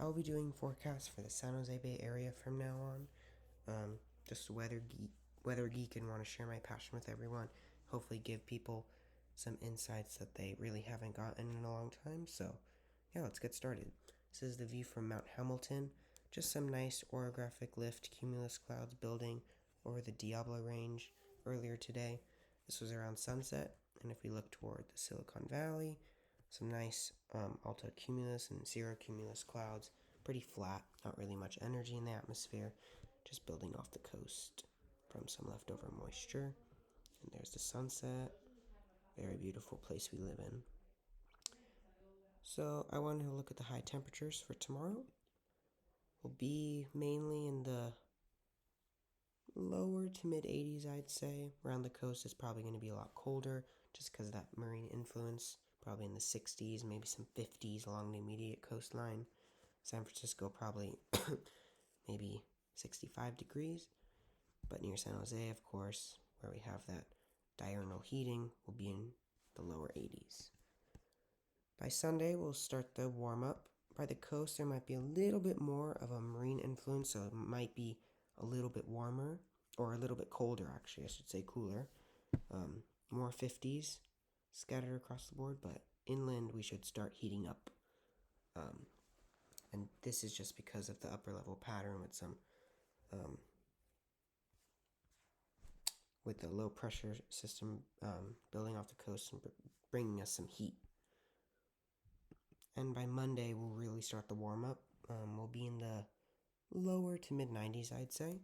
I'll be doing forecasts for the San Jose Bay Area from now on. Just weather geek, and want to share my passion with everyone. Hopefully, give people some insights that they really haven't gotten in a long time. So, yeah, let's get started. This is the view from Mount Hamilton. Just some nice orographic lift cumulus clouds building over the Diablo Range earlier today. This was around sunset, and if we look toward the Silicon Valley, some nice alto cumulus and cirrocumulus clouds. Pretty flat, not really much energy in the atmosphere, just building off the coast from some leftover moisture. And there's the sunset. Very beautiful place we live in. So I wanted to look at the high temperatures for tomorrow. Will be mainly in the lower to mid 80s, I'd say. Around the coast it's probably going to be a lot colder just because of that marine influence. Probably in the 60s, maybe some 50s along the immediate coastline. San Francisco probably maybe 65 degrees. But near San Jose, of course, where we have that diurnal heating, will be in the lower 80s. By Sunday, we'll start the warm up. By the coast, there might be a little bit more of a marine influence, so it might be a little bit warmer, or a little bit colder, actually, I should say cooler. More 50s scattered across the board, but inland we should start heating up. And this is just because of the upper level pattern with some with the low pressure system building off the coast and bringing us some heat. And by Monday, we'll really start the warm up. We'll be in the lower to mid 90s, I'd say.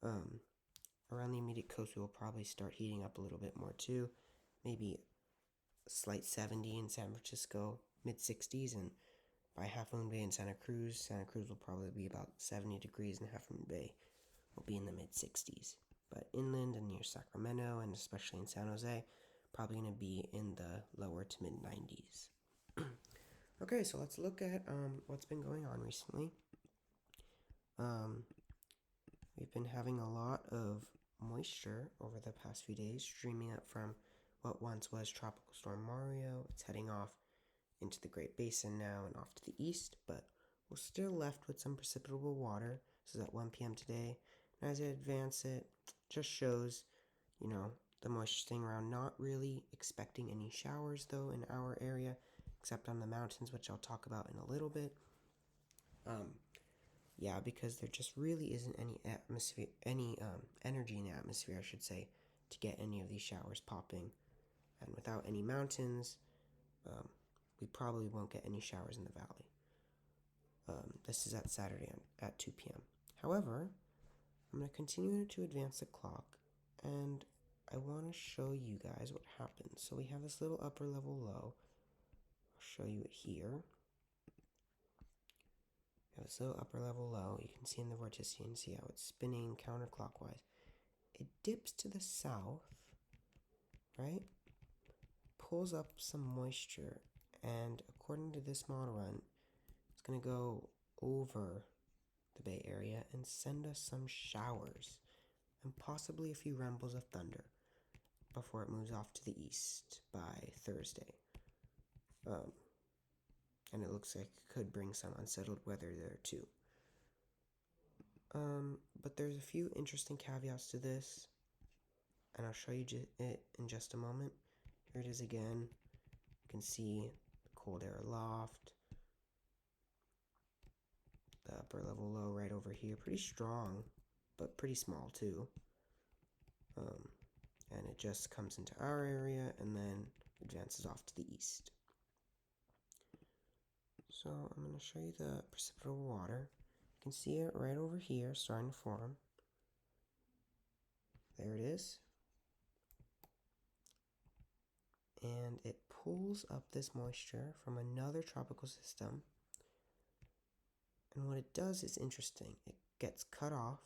Around the immediate coast, we will probably start heating up a little bit more too. Maybe a slight 70 in San Francisco, mid 60s, and by Half Moon Bay and Santa Cruz will probably be about 70 degrees, and Half Moon Bay will be in the mid 60s. But inland and near Sacramento, and especially in San Jose, probably going to be in the lower to mid 90s. Okay, so let's look at what's been going on recently. We've been having a lot of moisture over the past few days, streaming up from what once was Tropical Storm Mario. It's heading off into the Great Basin now and off to the east, but we're still left with some precipitable water. This is at 1 p.m. today. And as I advance it, just shows, the moisture staying around. Not really expecting any showers, though, in our area, except on the mountains, which I'll talk about in a little bit. Yeah, because there just really isn't any energy in the atmosphere, I should say, to get any of these showers popping. And without any mountains, we probably won't get any showers in the valley. This is at Saturday at 2 p.m. However, I'm going to continue to advance the clock, and I want to show you guys what happens. So we have this little upper level low. I'll show you it here. We have this little upper level low. You can see in the vorticity, see how it's spinning counterclockwise. It dips to the south, right? Pulls up some moisture, and according to this model run, it's going to go over the Bay Area and send us some showers and possibly a few rumbles of thunder before it moves off to the east by Thursday. And it looks like it could bring some unsettled weather there too. But there's a few interesting caveats to this, and I'll show you it in just a moment. Here it is again. You can see the cold air loft, the upper level low right over here. Pretty strong, but pretty small too. And it just comes into our area and then advances off to the east. So I'm going to show you the precipitable water. You can see it right over here starting to form. There it is. And it pulls up this moisture from another tropical system. And what it does is interesting. It gets cut off,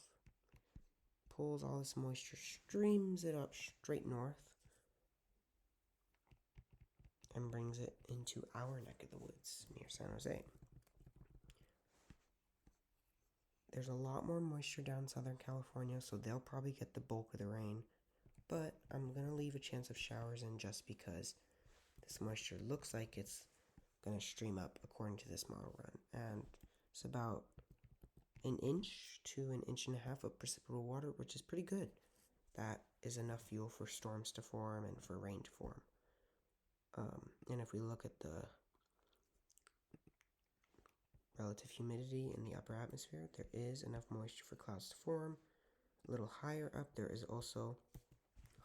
pulls all this moisture, streams it up straight north, and brings it into our neck of the woods near San Jose. There's a lot more moisture down in Southern California, so they'll probably get the bulk of the rain. But I'm going to leave a chance of showers in just because this moisture looks like it's going to stream up according to this model run. And It's about an inch to an inch and a half of precipitable water, which is pretty good. That is enough fuel for storms to form and for rain to form. And if we look at the relative humidity in the upper atmosphere, there is enough moisture for clouds to form. A little higher up, there is also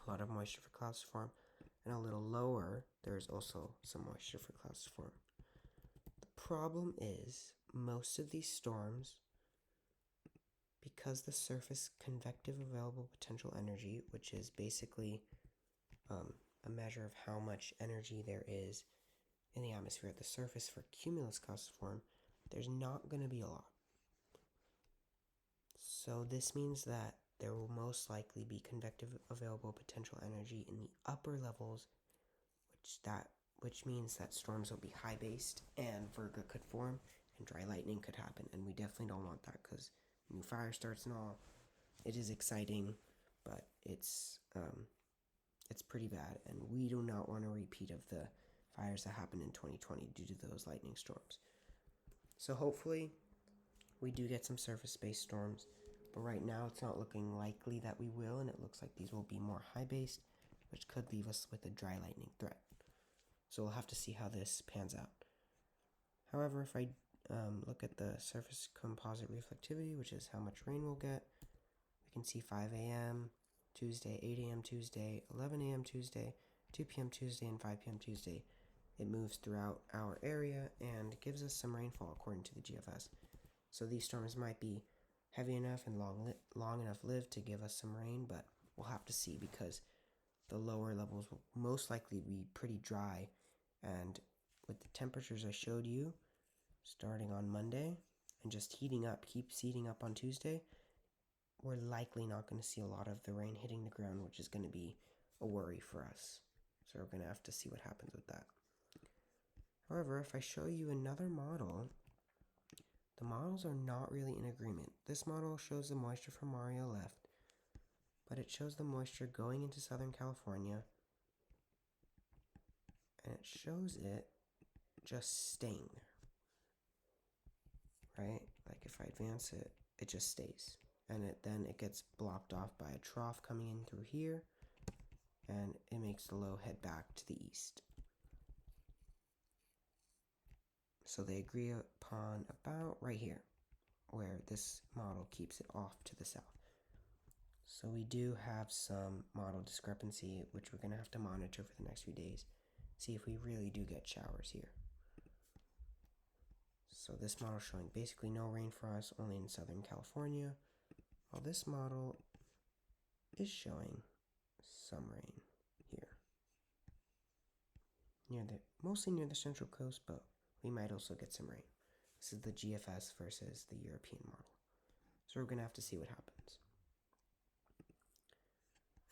a lot of moisture for clouds to form. And a little lower, there is also some moisture for clouds to form. The problem is, most of these storms, because the surface convective available potential energy, which is basically a measure of how much energy there is in the atmosphere at the surface for cumulus clouds to form, there's not going to be a lot. So this means that there will most likely be convective available potential energy in the upper levels, which means that storms will be high-based and virga could form and dry lightning could happen, and we definitely don't want that because new fire starts and all. It is exciting, but it's pretty bad, and we do not want a repeat of the fires that happened in 2020 due to those lightning storms. So hopefully we do get some surface-based storms, but right now it's not looking likely that we will, and it looks like these will be more high-based, which could leave us with a dry lightning threat. So we'll have to see how this pans out. However, if I look at the surface composite reflectivity, which is how much rain we'll get, we can see 5 a.m. Tuesday, 8 a.m. Tuesday, 11 a.m. Tuesday, 2 p.m. Tuesday, and 5 p.m. Tuesday. It moves throughout our area and gives us some rainfall according to the GFS. So these storms might be heavy enough and long enough lived to give us some rain, but we'll have to see because the lower levels will most likely be pretty dry. And with the temperatures I showed you, starting on Monday and just keeps heating up on Tuesday, we're likely not going to see a lot of the rain hitting the ground, which is going to be a worry for us. So we're going to have to see what happens with that. However, if I show you another model, the models are not really in agreement. This model shows the moisture from Mario left, but it shows the moisture going into Southern California, and it shows it just staying there, right? Like if I advance it, it just stays. And then it gets blocked off by a trough coming in through here, and it makes the low head back to the east. So they agree upon about right here, where this model keeps it off to the south. So we do have some model discrepancy, which we're going to have to monitor for the next few days, see if we really do get showers here. So this model showing basically no rain for us, only in Southern California, while this model is showing some rain here. Mostly near the central coast, but we might also get some rain. This is the GFS versus the European model. So we're going to have to see what happens.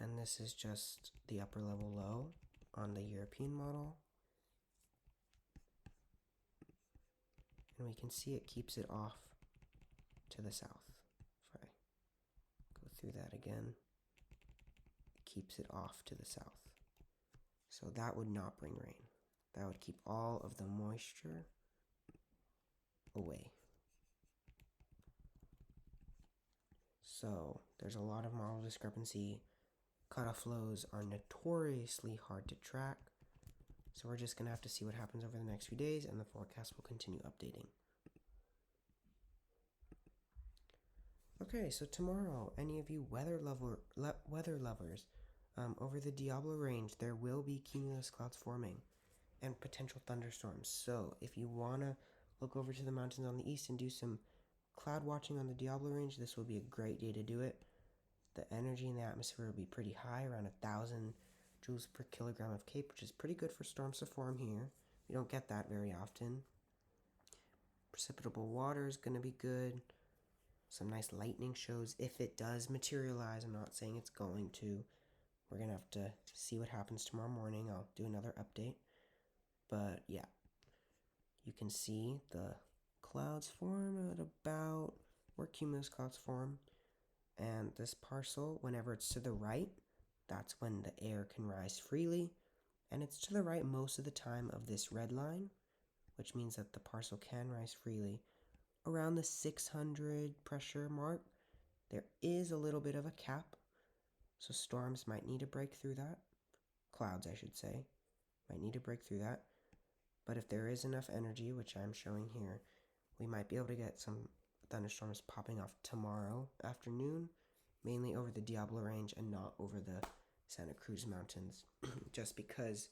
And this is just the upper level low on the European model. And we can see it keeps it off to the south. If I go through that again, it keeps it off to the south. So that would not bring rain. That would keep all of the moisture away. So there's a lot of model discrepancy. Cutoff flows are notoriously hard to track. So we're just going to have to see what happens over the next few days, and the forecast will continue updating. Okay, so tomorrow, any of you weather lovers, over the Diablo Range, there will be cumulus clouds forming and potential thunderstorms. So if you want to look over to the mountains on the east and do some cloud watching on the Diablo Range, this will be a great day to do it. The energy in the atmosphere will be pretty high, around 1,000 joules per kilogram of CAPE, which is pretty good for storms to form here. We don't get that very often. Precipitable water is going to be good. Some nice lightning shows if it does materialize. I'm not saying it's going to. We're going to have to see what happens tomorrow morning. I'll do another update. But yeah, you can see the clouds form at about where cumulus clouds form. And this parcel, whenever it's to the right, that's when the air can rise freely. And it's to the right most of the time of this red line, which means that the parcel can rise freely. around the 600 pressure mark. There is a little bit of a cap, so storms might need to break through that. Clouds, I should say, might need to break through that. But if there is enough energy, which I'm showing here, we might be able to get some thunderstorms popping off tomorrow afternoon, mainly over the Diablo Range and not over the Santa Cruz Mountains, just because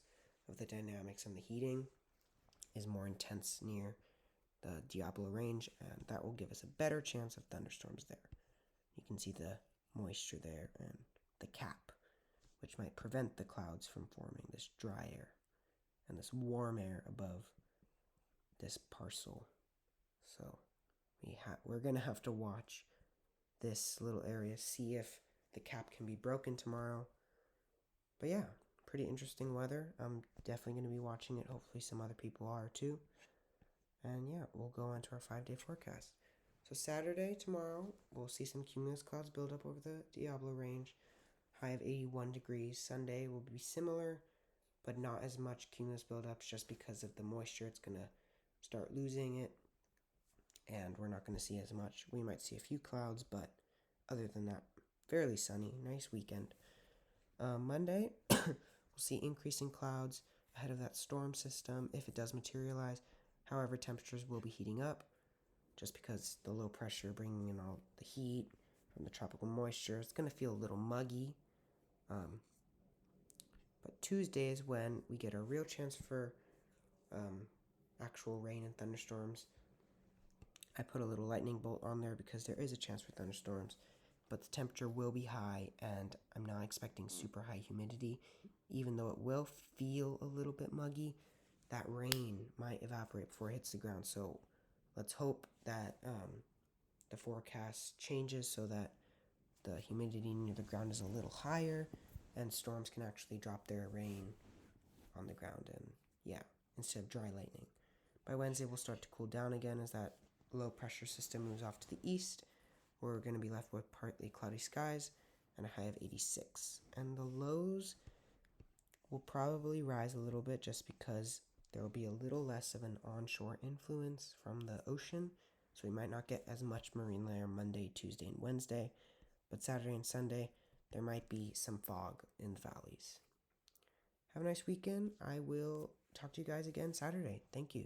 of the dynamics and the heating is more intense near the Diablo Range, and that will give us a better chance of thunderstorms there. You can see the moisture there and the cap, which might prevent the clouds from forming, this dry air and this warm air above this parcel. So we're going to have to watch this little area, see if the cap can be broken tomorrow. But yeah, pretty interesting weather. I'm definitely going to be watching it. Hopefully some other people are too. And yeah, we'll go on to our 5-day forecast. So Saturday, tomorrow, we'll see some cumulus clouds build up over the Diablo Range. High of 81 degrees. Sunday will be similar, but not as much cumulus buildups just because of the moisture. It's going to start losing it, and we're not going to see as much. We might see a few clouds, but other than that, fairly sunny. Nice weekend. Monday, we'll see increasing clouds ahead of that storm system if it does materialize. However, temperatures will be heating up just because the low pressure bringing in all the heat from the tropical moisture. It's going to feel a little muggy. But Tuesday is when we get a real chance for actual rain and thunderstorms. I put a little lightning bolt on there because there is a chance for thunderstorms, but the temperature will be high, and I'm not expecting super high humidity. Even though it will feel a little bit muggy, that rain might evaporate before it hits the ground. So let's hope that the forecast changes so that the humidity near the ground is a little higher and storms can actually drop their rain on the ground, and yeah, instead of dry lightning. By Wednesday, we'll start to cool down again as that low pressure system moves off to the east. We're going to be left with partly cloudy skies and a high of 86. And the lows will probably rise a little bit just because there will be a little less of an onshore influence from the ocean. So we might not get as much marine layer Monday, Tuesday, and Wednesday. But Saturday and Sunday, there might be some fog in the valleys. Have a nice weekend. I will talk to you guys again Saturday. Thank you.